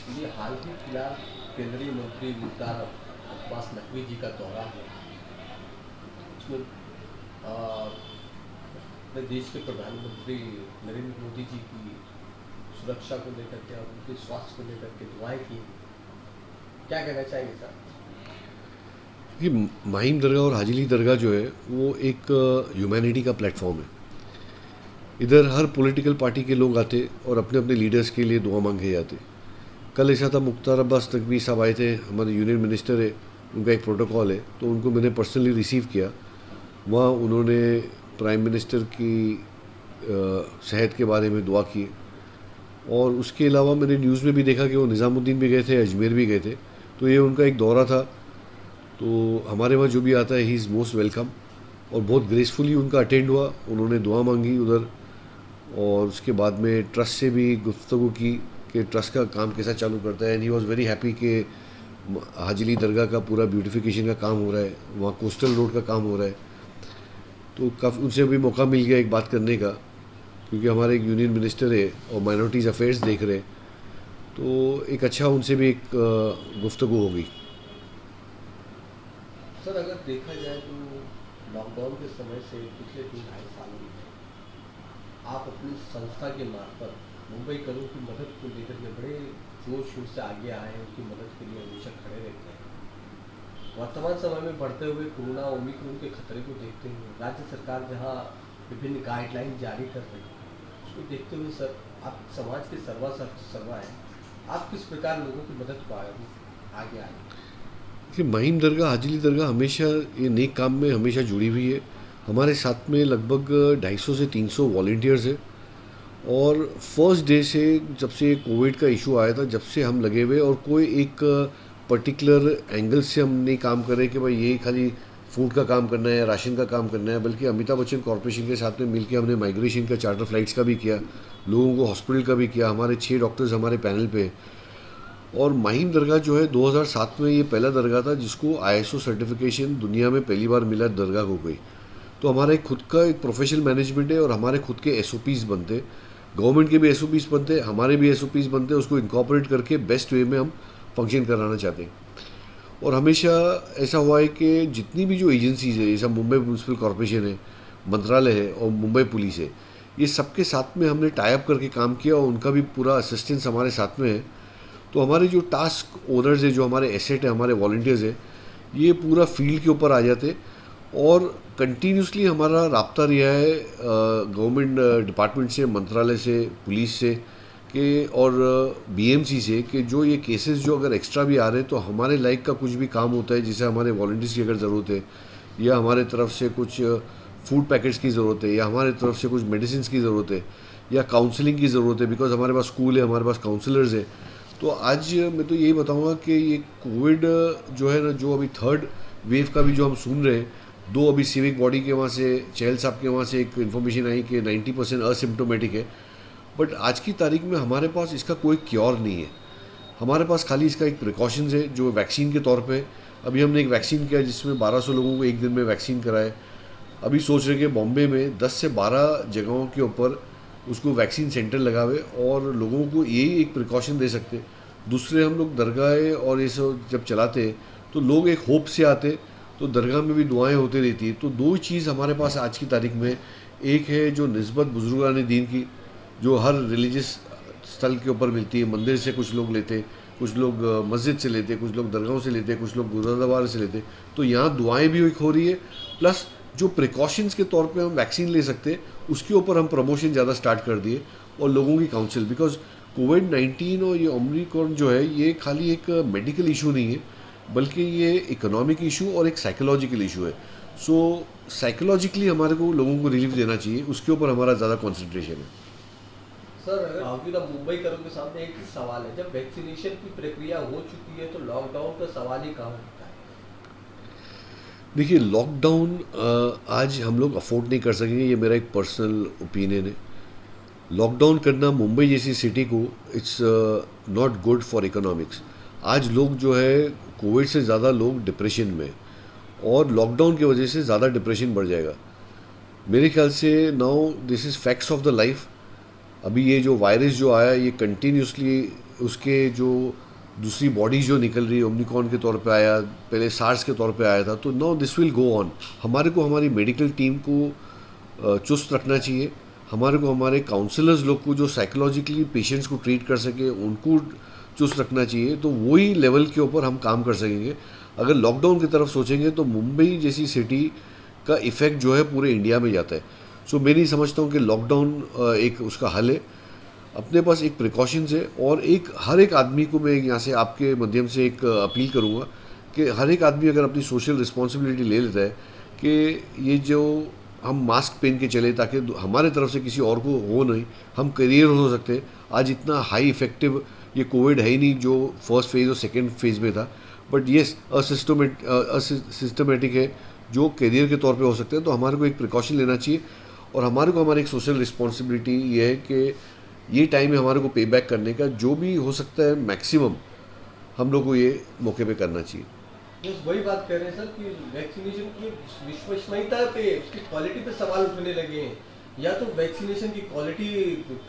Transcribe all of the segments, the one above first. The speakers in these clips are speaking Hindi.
ये हाल ही फिलहाल केंद्रीय मंत्री मुख्तार अब्बास नकवी जी का दौरा है। उसमें अपने देश के प्रधानमंत्री नरेंद्र मोदी जी की सुरक्षा को लेकर के और उनके स्वास्थ्य को लेकर के दुआएं की। क्या कहना चाहेंगे सर? कि माहिम दरगाह और हाजिली दरगाह जो है वो एक ह्यूमैनिटी का प्लेटफॉर्म है। इधर हर पॉलिटिकल पार्टी के लोग आते और अपने अपने लीडर्स के लिए दुआ मांग के जाते। कल ऐसा था, मुख्तार अब्बास नकवी साहब आए थे, हमारे यूनियन मिनिस्टर है, उनका एक प्रोटोकॉल है, तो उनको मैंने पर्सनली रिसीव किया। वहाँ उन्होंने प्राइम मिनिस्टर की सेहत के बारे में दुआ की। और उसके अलावा मैंने न्यूज़ में भी देखा कि वो निज़ामुद्दीन भी गए थे, अजमेर भी गए थे। तो ये उनका एक दौरा था। तो हमारे वहाँ जो भी आता है ही इज़ मोस्ट वेलकम। और बहुत ग्रेसफुली उनका अटेंड हुआ, उन्होंने दुआ मांगी उधर। और उसके बाद में ट्रस्ट से भी गुफ्तगू की कि ट्रस्ट का काम कैसा चालू करता है। And he was very happy कि हाजिली दरगाह का पूरा ब्यूटिफिकेशन का काम हो रहा है, वहाँ कोस्टल रोड का काम हो रहा है। तो काफ़ी उनसे भी मौका मिल गया एक बात करने का, क्योंकि हमारे एक यूनियन मिनिस्टर है और माइनॉरिटीज़ अफेयर्स देख रहे हैं। तो एक अच्छा उनसे भी एक गुफ्तगू हो गई। सर, अगर देखा जाए तो लॉकडाउन के समय से पिछले 2 ढाई साल में आप अपनी संस्था के मार्फत मुंबई करों की मदद को लेकर के बड़े जोर शोर से आगे आए हैं, उनकी मदद के लिए हमेशा खड़े रहते हैं। वर्तमान समय में बढ़ते हुए कोरोना ओमिक्रॉन के खतरे को देखते हुए राज्य सरकार जहां विभिन्न गाइडलाइन जारी कर रही है, उसको देखते हुए सर, आप समाज के सर्वा हैं, आप किस प्रकार लोगों की मदद को आगे आए? कि माहिम दरगाह हाजिली दरगाह हमेशा ये नेक काम में हमेशा जुड़ी हुई है। हमारे साथ में लगभग 250 से 300 वॉल्टियर्स है। और फर्स्ट डे से, जब से कोविड का इशू आया था, जब से हम लगे हुए, और कोई एक पर्टिकुलर एंगल से हम नहीं काम कर रहे कि भाई ये खाली फूड का काम करना है या राशन का काम करना है। बल्कि अमिताभ बच्चन कॉरपोरेशन के साथ में मिलकर हमने माइग्रेशन का, चार्टर फ्लाइट्स का भी किया, लोगों को हॉस्पिटल का भी किया। हमारे 6 डॉक्टर्स हमारे पैनल पे हैं। और माहिम दरगाह जो है 2007 में ये पहला दरगाह था जिसको आईएसओ सर्टिफिकेशन दुनिया में पहली बार मिला दरगाह को कोई। तो हमारा एक खुद का एक प्रोफेशनल मैनेजमेंट है और हमारे खुद के एसओपीज़ बनते। गवर्नमेंट के भी एसओपीज़ बनते, हमारे भी एसओपीज़ बनते, उसको इनकॉर्पोरेट करके बेस्ट वे में हम फंक्शन कराना चाहते हैं। और हमेशा ऐसा हुआ है कि जितनी भी जो एजेंसीज है, जैसा मुंबई म्यूनसिपल कॉरपोरेशन है, मंत्रालय है और मुंबई पुलिस है, ये सबके साथ में हमने टाई अप करके काम किया और उनका भी पूरा असिस्टेंस हमारे साथ में है। तो हमारे जो टास्क ओनर्स है, जो हमारे एसेट है, हमारे वॉल्टियर्स है, ये पूरा फील्ड के ऊपर आ जाते। और कंटिन्यूसली हमारा राब्ता रहा है गवर्नमेंट डिपार्टमेंट से, मंत्रालय से, पुलिस से कि, और बीएमसी से, कि जो ये केसेस जो अगर एक्स्ट्रा भी आ रहे हैं तो हमारे लाइक का कुछ भी काम होता है, जिसे हमारे वॉल्टियर्स की अगर ज़रूरत है, या हमारे तरफ से कुछ फूड पैकेट्स की ज़रूरत है, या हमारे तरफ से कुछ मेडिसिन की ज़रूरत है, या काउंसलिंग की ज़रूरत है, बिकॉज हमारे पास स्कूल है, हमारे पास काउंसलर्स है। तो आज मैं तो यही बताऊंगा कि ये कोविड जो है ना, जो अभी थर्ड वेव का भी जो हम सुन रहे हैं, दो अभी सिविक बॉडी के वहाँ से, चहल साहब के वहाँ से एक इन्फॉर्मेशन आई कि 90% असिम्टोमेटिक है। बट आज की तारीख में हमारे पास इसका कोई क्योर नहीं है। हमारे पास खाली इसका एक प्रिकॉशंस है जो वैक्सीन के तौर पे। अभी हमने एक वैक्सीन किया जिसमें 1200 लोगों को एक दिन में वैक्सीन कराए। अभी सोच रहे कि बॉम्बे में 10 से 12 जगहों के ऊपर उसको वैक्सीन सेंटर लगावे और लोगों को यही एक प्रिकॉशन दे सकते। दूसरे, हम लोग दरगाह और ये सब जब चलाते तो लोग एक होप से आते, तो दरगाह में भी दुआएं होती रहती। तो दो ही चीज़ हमारे पास आज की तारीख में, एक है जो निस्बत बुजुर्गान दीन की, जो हर रिलीजियस स्थल के ऊपर मिलती है। मंदिर से कुछ लोग लेते, कुछ लोग मस्जिद से लेते, कुछ लोग दरगाहों से लेते, कुछ लोग गुरुद्वारा से लेते। तो यहाँ दुआएं भी हो रही है, प्लस जो प्रिकॉशंस के तौर पे हम वैक्सीन ले सकते हैं उसके ऊपर हम प्रमोशन ज़्यादा स्टार्ट कर दिए। और लोगों की काउंसिल, बिकॉज कोविड-19 और ये ओमिक्रॉन जो है, ये खाली एक मेडिकल इशू नहीं है, बल्कि ये इकोनॉमिक इशू और एक साइकोलॉजिकल इशू है। सो साइकोलॉजिकली हमारे को लोगों को रिलीफ देना चाहिए, उसके ऊपर हमारा ज़्यादा कॉन्सेंट्रेशन है। सर, अगर बावजूद अब मुंबई करों के सामने एक ही सवाल है, जब वैक्सीनेशन की प्रक्रिया हो चुकी है तो लॉकडाउन का सवाल ही कहाँ उठता है? देखिए, लॉकडाउन आज हम लोग अफोर्ड नहीं कर सकेंगे, ये मेरा एक पर्सनल ओपिनियन है। लॉकडाउन करना मुंबई जैसी सिटी को, it's not good for economics. आज लोग जो है, कोविड से ज़्यादा लोग डिप्रेशन में, और लॉकडाउन की वजह से ज़्यादा डिप्रेशन बढ़ जाएगा मेरे ख्याल से। Now this is facts of the life. अभी ये जो वायरस जो आया, ये कंटिन्यूसली उसके जो दूसरी बॉडी जो निकल रही है ओमनिकॉन के तौर पे आया, पहले सार्स के तौर पे आया था, तो now this will go on. हमारे को हमारी मेडिकल टीम को चुस्त रखना चाहिए, हमारे को हमारे काउंसलर्स लोग को जो साइकोलॉजिकली पेशेंट्स को ट्रीट कर सके उनको चुस्त रखना चाहिए, तो वही लेवल के ऊपर हम काम कर सकेंगे। अगर लॉकडाउन की तरफ सोचेंगे तो मुंबई जैसी सिटी का इफ़ेक्ट जो है पूरे इंडिया में जाता है। सो मैं नहीं समझता हूँ कि लॉकडाउन एक उसका हल है। अपने पास एक प्रिकॉशंस है, और एक हर एक आदमी को मैं यहाँ से आपके माध्यम से एक अपील करूँगा कि हर एक आदमी अगर अपनी सोशल रिस्पॉन्सिबिलिटी ले लेता है कि ये जो हम मास्क पहन के चले ताकि हमारे तरफ से किसी और को हो नहीं, हम करियर हो सकते हैं। आज इतना हाई इफेक्टिव ये कोविड है ही नहीं जो फर्स्ट फेज़ और सेकेंड फेज़ में था, बट येस असिस्टमेटिक है जो करियर के तौर पे हो सकते हैं। तो हमारे को एक प्रिकॉशन लेना चाहिए, और हमारे को हमारी एक सोशल रिस्पॉन्सिबिलिटी ये है कि ये टाइम है हमारे को पे बैक करने का, जो भी हो सकता है मैक्सिमम हम लोग को ये मौके पे करना चाहिए। बस वही बात कर रहे हैं सर कि वैक्सीनेशन की विश्वसनीयता पे, उसकी क्वालिटी पे सवाल उठने लगे हैं। या तो वैक्सीनेशन की क्वालिटी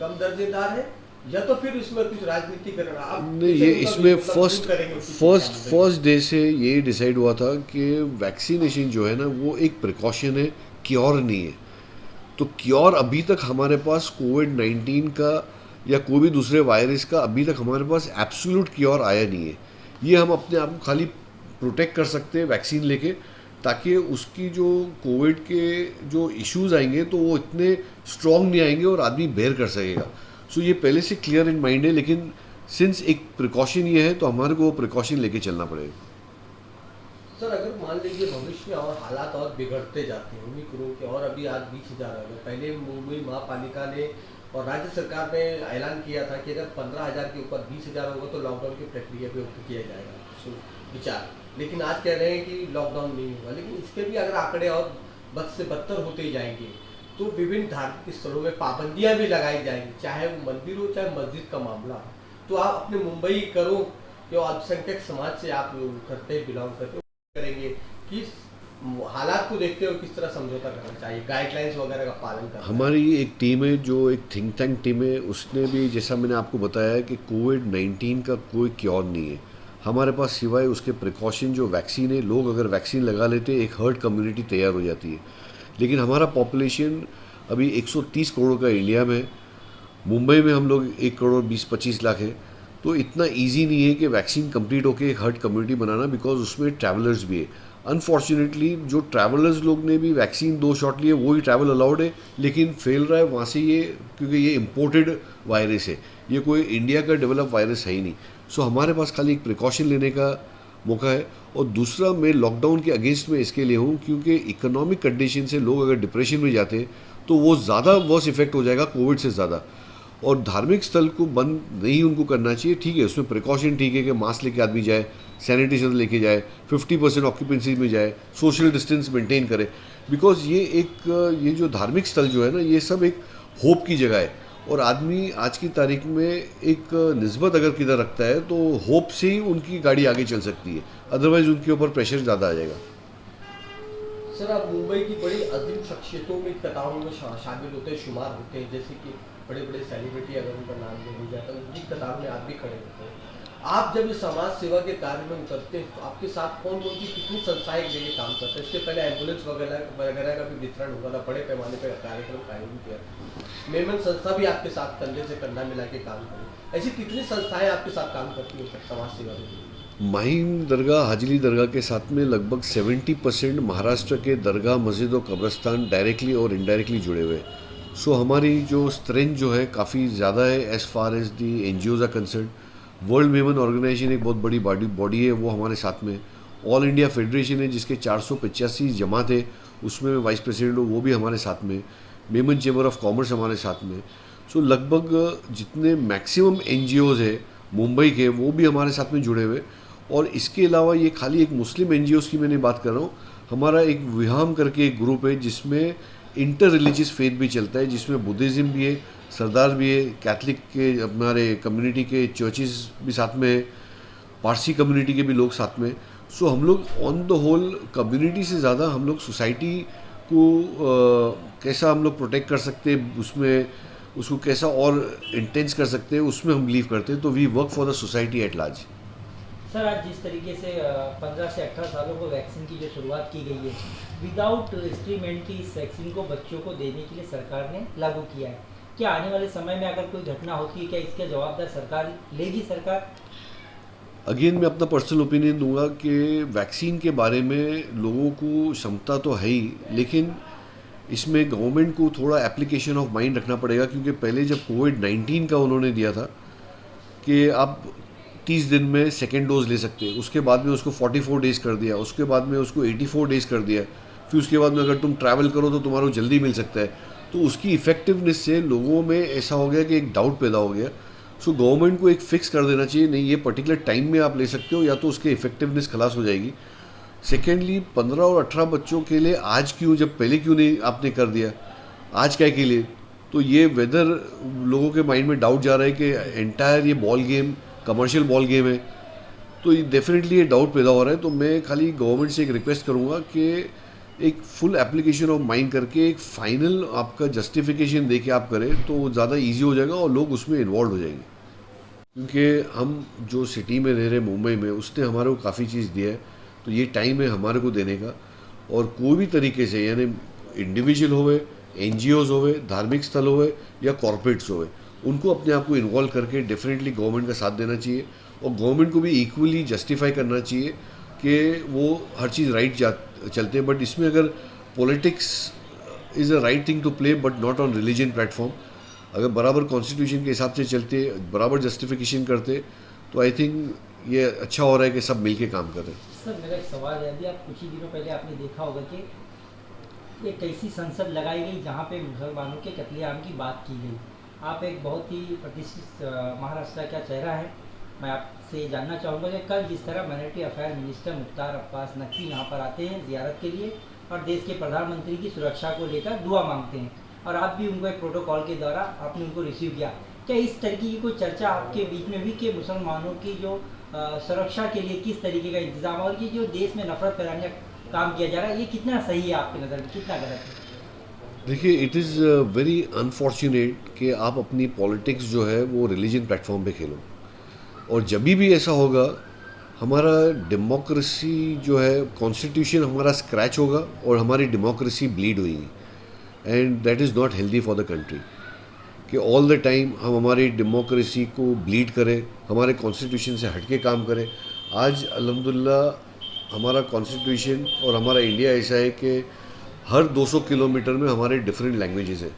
कम दर्जेदार है, या तो फिर इसमें कुछ राजनीति कर रहा है। नहीं, ये इसमें फर्स्ट डे से ये डिसाइड हुआ था कि वैक्सीनेशन जो है ना वो एक प्रिकॉशन है, क्योर नहीं है। तो क्योर अभी तक हमारे पास कोविड-19 का या कोई भी दूसरे वायरस का अभी तक हमारे पास एब्सोल्यूट क्योर आया नहीं है। ये हम अपने आप को खाली प्रोटेक्ट कर सकते हैं वैक्सीन लेके, ताकि उसकी जो कोविड के जो इश्यूज आएंगे तो वो इतने स्ट्रॉन्ग नहीं आएंगे और आदमी बेयर कर सकेगा। सो ये पहले से क्लियर इन माइंड है, लेकिन सिंस एक प्रिकॉशन ये है तो हमारे को वो प्रिकॉशन लेके चलना पड़ेगा। सर अगर मान लीजिए भविष्य में और हालात और बिगड़ते जाते हैं, उम्मीद करूँ कि और अभी आज 20,000 हो गए। पहले मुंबई महापालिका ने और राज्य सरकार ने ऐलान किया था कि अगर 15,000 के ऊपर 20,000 होगा तो लॉकडाउन की प्रक्रिया पे किया जाएगा विचार। लेकिन आज कह रहे हैं कि लॉकडाउन नहीं होगा। लेकिन इसके भी अगर आंकड़े और बद से बदतर होते ही जाएंगे तो विभिन्न धार्मिक स्थलों में पाबंदियां भी लगाई जाएंगी, चाहे वो मंदिर हो चाहे मस्जिद का मामला हो। तो आप अपने मुंबई करो जो अल्पसंख्यक समाज से आप करते हैं, बिलोंग करते हो, करेंगे किस हालात को देखते हुए किस तरह समझौता करना चाहिए, गाइडलाइंस वगैरह का पालन करना। हमारी एक टीम है जो एक थिंक टैंक टीम है, उसने भी जैसा मैंने आपको बताया है कि कोविड-19 का कोई क्योर नहीं है हमारे पास सिवाय उसके प्रिकॉशन जो वैक्सीन है। लोग अगर वैक्सीन लगा लेते एक हर्ड कम्युनिटी तैयार हो जाती है। लेकिन हमारा पॉपुलेशन अभी 130 करोड़ का इंडिया में, मुंबई में हम लोग 1 करोड़ 20-25 लाख है। तो इतना इजी नहीं है कि वैक्सीन कंप्लीट होकर एक हर्ड कम्युनिटी बनाना, बिकॉज उसमें ट्रैवलर्स भी है। अनफॉर्चुनेटली जो ट्रैवलर्स लोग ने भी वैक्सीन 2 शॉट लिए वही ट्रैवल अलाउड है, लेकिन फेल रहा है वहाँ से ये, क्योंकि ये इम्पोर्टेड वायरस है, ये कोई इंडिया का डेवलप वायरस है ही नहीं। सो हमारे पास खाली एक प्रिकॉशन लेने का मौका है। और दूसरा, मैं लॉकडाउन के अगेंस्ट में इसके लिए हूँ क्योंकि इकोनॉमिक कंडीशन से लोग अगर डिप्रेशन में जाते हैं तो वो ज़्यादा वर्स इफेक्ट हो जाएगा कोविड से ज़्यादा। और धार्मिक स्थल को बंद नहीं उनको करना चाहिए, ठीक है, उसमें प्रिकॉशन ठीक है कि मास्क लेके आदमी जाए, सैनिटाइजर लेके जाए, 50% ऑक्यूपेंसी में जाए, सोशल डिस्टेंस मेंटेन करे, बिकॉज ये जो धार्मिक स्थल जो है ना, ये सब एक होप की जगह है। और आदमी आज की तारीख में एक निस्बत अगर किधर रखता है तो होप से ही उनकी गाड़ी आगे चल सकती है, अदरवाइज उनके ऊपर प्रेशर ज़्यादा आ जाएगा। सर आप मुंबई की बड़ी अजीम शख्सियतों में कतारों में शामिल होते हैं, शुमार होते हैं, जैसे कि बड़े बड़े सेलिब्रिटी अगर उनका नाम ले लिया जाता है उनकी कतारों में आप भी खड़े होते हैं। आप जब इस समाज सेवा के कार्य में उतरते हैं तो आपके साथ कौन कौन सी कितनी संस्थाएं लेके काम करते हैं? इससे पहले एम्बुलेंस वगैरह का भी वितरण हुआ था, बड़े पैमाने पर कार्यक्रम आयोजित किया। मेमन संस्था भी आपके साथ कंधे से कंधा मिला के काम करे। ऐसी कितनी संस्थाएं आपके साथ काम करती हैं समाज सेवा में? माहिम दरगाह, हाजिली दरगाह के साथ में लगभग 70% महाराष्ट्र के दरगाह, मस्जिद और कब्रस्तान डायरेक्टली और इनडायरेक्टली जुड़े हुए हैं। सो हमारी जो स्ट्रेंथ जो है काफ़ी ज़्यादा है as far as the NGOs are concern. World Memon organization एक बहुत बड़ी बॉडी है, वो हमारे साथ में। ऑल इंडिया फेडरेशन है जिसके 485 जमात है, उसमें मैं वाइस प्रेसिडेंट हूँ, वो भी हमारे साथ में। मेमन चैम्बर ऑफ कॉमर्स हमारे साथ में। सो लगभग जितने मैक्सिमम NGOs है मुंबई के, वो भी हमारे साथ में जुड़े हुए। और इसके अलावा ये खाली एक मुस्लिम NGOs की मैंने बात कर रहा हूँ, हमारा एक विहाम करके एक ग्रुप है जिसमें इंटर रिलीजियस फेथ भी चलता है, जिसमें बुद्धिज़्म भी है, सरदार भी है, कैथलिक के हमारे कम्युनिटी के चर्चेस भी साथ में है, पारसी कम्युनिटी के भी लोग साथ में। सो हम लोग ऑन द होल कम्युनिटी से ज़्यादा हम लोग सोसाइटी को कैसा हम लोग प्रोटेक्ट कर सकते हैं, उसमें उसको कैसा और इंटेंस कर सकते हैं, उसमें हम बिलीव करते हैं। तो we work for the society at large. Sir, आज जिस तरीके से 15 से 18 सालों को वैक्सीन की जो शुरुआत की गई है, विदाउट एक्सपेरिमेंट की इस वैक्सीन को बच्चों को देने के लिए सरकार ने लागू किया है। क्या आने वाले समय में अगर कोई घटना होती है, क्या इसका जवाबदार सरकार लेगी सरकार? अगेन मैं अपना पर्सनल ओपिनियन दूंगा कि वैक्सीन के बारे में लोगों को क्षमता तो है ही, लेकिन इसमें गवर्नमेंट को थोड़ा एप्लीकेशन ऑफ माइंड रखना पड़ेगा। क्योंकि पहले जब कोविड-19 का उन्होंने दिया था कि आप 30 दिन में सेकेंड डोज ले सकते हैं, उसके बाद में उसको 44 डेज़ कर दिया, उसके बाद में उसको 84 डेज़ कर दिया, फिर उसके बाद में अगर तुम ट्रैवल करो तो तुम्हारा जल्दी मिल सकता है। तो उसकी इफ़ेक्टिवनेस से लोगों में ऐसा हो गया कि एक डाउट पैदा हो गया। सो गवर्नमेंट को एक फ़िक्स कर देना चाहिए, नहीं ये पर्टिकुलर टाइम में आप ले सकते हो, या तो उसकी इफ़ेक्टिवनेस खलास हो जाएगी। सेकेंडली 15 और 18 बच्चों के लिए आज क्यों, जब पहले क्यों नहीं आपने कर दिया, आज क्या के लिए? तो ये वेदर लोगों के माइंड में डाउट जा रहा है कि एंटायर ये ball game commercial ball game है, तो ये डेफिनेटली ये डाउट पैदा हो रहा है। तो मैं खाली गवर्नमेंट से एक रिक्वेस्ट करूँगा कि एक फुल एप्लीकेशन ऑफ माइंड करके एक फाइनल आपका जस्टिफिकेशन दे के आप करें तो ज़्यादा इजी हो जाएगा और लोग उसमें इन्वॉल्व हो जाएंगे। क्योंकि हम जो सिटी में रह रहे मुंबई में, उसने हमारे को काफ़ी चीज़ दिया है, तो ये टाइम है हमारे को देने का। और कोई भी तरीके से, यानी इंडिविजुअल होवे, NGOs होवे, धार्मिक स्थल होवे या कॉरपोरेट्स होवे, उनको अपने आप को इन्वॉल्व करके डेफिनेटली गवर्नमेंट का साथ देना चाहिए। और गवर्नमेंट को भी इक्वली जस्टिफाई करना चाहिए कि वो हर चीज़ राइट चलते हैं। बट इसमें अगर politics is a right thing to play but not on religion platform, अगर बराबर कॉन्स्टिट्यूशन के हिसाब से चलते, बराबर जस्टिफिकेशन करते, तो आई थिंक ये अच्छा हो रहा है कि सब मिलके काम कर रहे हैं। सर, मेरा एक सवाल है। अभी आप कुछ ही दिनों पहले आपने देखा होगा कि एक ऐसी संसद लगाई गई जहाँ पे मुसलमानों के कत्लेआम की बात की गई। आप एक बहुत ही प्रतिष्ठित महाराष्ट्र का चेहरा है। मैं आपसे जानना चाहूँगा कि कल जिस तरह minority affair minister Mukhtar Abbas Naqvi यहाँ पर आते हैं ज़ियारत के लिए और देश के प्रधानमंत्री की सुरक्षा को लेकर दुआ मांगते हैं, और आप भी उनको एक प्रोटोकॉल के द्वारा आपने उनको रिसीव किया, क्या इस तरीके की कोई चर्चा आपके बीच में भी कि मुसलमानों की जो सुरक्षा के लिए किस तरीके का इंतजाम, और ये जो देश में नफरत फैलाने का काम किया जा रहा है, ये कितना सही है आपकी नज़र में, कितना गलत है? देखिए, इट इज़ वेरी अनफॉर्चुनेट कि आप अपनी पॉलिटिक्स जो है वो रिलीजन प्लेटफॉर्म पे खेलो। और जब भी ऐसा होगा, हमारा डेमोक्रेसी जो है, कॉन्स्टिट्यूशन हमारा स्क्रैच होगा और हमारी डेमोक्रेसी ब्लीड होगी, and that is not healthy for the country. कि ऑल द टाइम हम हमारी डेमोक्रेसी को ब्लीड करें, हमारे कॉन्स्टिट्यूशन से हटके काम करें। आज अल्हम्दुलिल्लाह हमारा कॉन्स्टिट्यूशन और हमारा इंडिया ऐसा है कि हर 200 किलोमीटर में हमारे डिफरेंट लैंग्वेजेस हैं,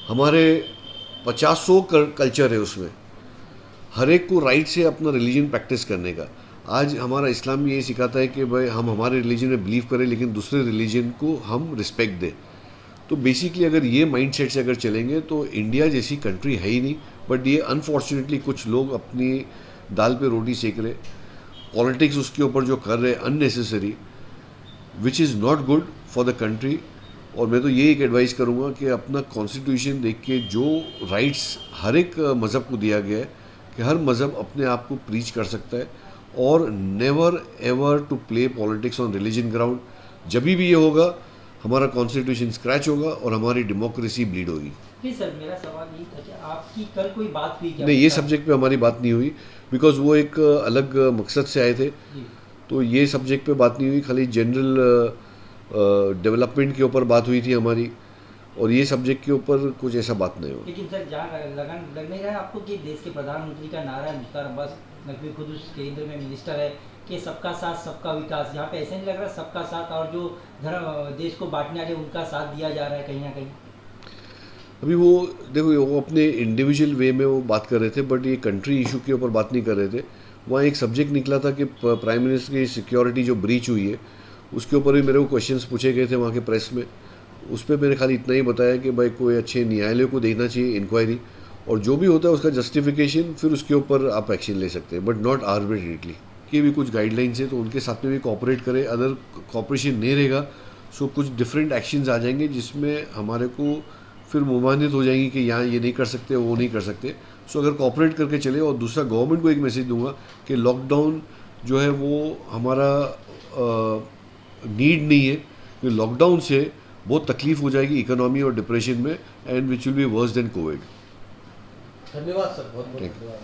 हमारे 50-100 कल्चर है, उसमें हर एक को राइट से अपना रिलीजन प्रैक्टिस करने का। आज हमारा इस्लाम ये सिखाता है कि भाई हम हमारे रिलीजन में बिलीव करें लेकिन दूसरे रिलीजन को हम रिस्पेक्ट दें। तो बेसिकली अगर ये माइंडसेट से अगर चलेंगे तो इंडिया जैसी कंट्री है ही नहीं। बट ये अनफॉर्चुनेटली कुछ लोग अपनी दाल पे रोटी सेक रहे, पॉलिटिक्स उसके ऊपर जो कर रहे unnecessary, which is not good for the country. और मैं तो ये एक एडवाइस करूँगा कि अपना कॉन्स्टिट्यूशन देख के जो राइट्स हर एक मज़हब को दिया गया है कि हर मज़हब अपने आप को प्रीच कर सकता है, और never ever to play politics on religion ground. जब भी ये होगा हमारा कॉन्स्टिट्यूशन स्क्रैच होगा और हमारी डेमोक्रेसी ब्लीड होगी। नहीं सर, मेरा सवाल ये था कि आपकी कल कोई बात हुई क्या? नहीं, ये सब्जेक्ट पे हमारी बात नहीं हुई, बिकॉज वो एक अलग मकसद से आए थे, तो ये सब्जेक्ट पे बात नहीं हुई। खाली जनरल डेवलपमेंट के ऊपर बात हुई थी हमारी, और ये सब्जेक्ट के ऊपर कुछ ऐसा बात नहीं हो। लेकिन सर, जहाँ लग नहीं रहा है आपको कि देश के प्रधानमंत्री का नारा है, मुख्तार अब्बास नकवी खुद उस केंद्र में मिनिस्टर है कि सबका साथ सबका विकास, यहाँ पे ऐसे नहीं लग रहा सबका साथ और जो देश को बांटने वाले उनका साथ दिया जा रहा है कहीं ना कहीं? अभी वो देखो, वो अपने इंडिविजुअल वे में वो बात कर रहे थे, बट ये कंट्री इशू के ऊपर बात नहीं कर रहे थे। वहाँ एक सब्जेक्ट निकला था कि प्राइम मिनिस्टर की सिक्योरिटी जो ब्रीच हुई है उसके ऊपर भी मेरे को क्वेश्चंस पूछे गए थे वहाँ के प्रेस में। उस पर मैंने खाली इतना ही बताया कि भाई कोई अच्छे न्यायालय को देखना चाहिए इंक्वायरी, और जो भी होता है उसका जस्टिफिकेशन, फिर उसके ऊपर आप एक्शन ले सकते हैं, बट नॉट आर्बिट्रेटली। कि भी कुछ गाइडलाइंस है तो उनके साथ में भी कोऑपरेट करें। अदर कोऑपरेशन नहीं रहेगा सो कुछ डिफरेंट एक्शंस आ जाएंगे जिसमें हमारे को फिर मुमानियत हो जाएगी कि यहाँ ये नहीं कर सकते, वो नहीं कर सकते। सो अगर कोऑपरेट करके चले। और दूसरा, गवर्नमेंट को एक मैसेज दूंगा कि लॉकडाउन जो है वो हमारा नीड नहीं है, कि लॉकडाउन से बहुत तकलीफ हो जाएगी इकोनॉमी और डिप्रेशन में, and which will be worse than Covid. धन्यवाद सर, बहुत बहुत Thank you. धन्यवाद।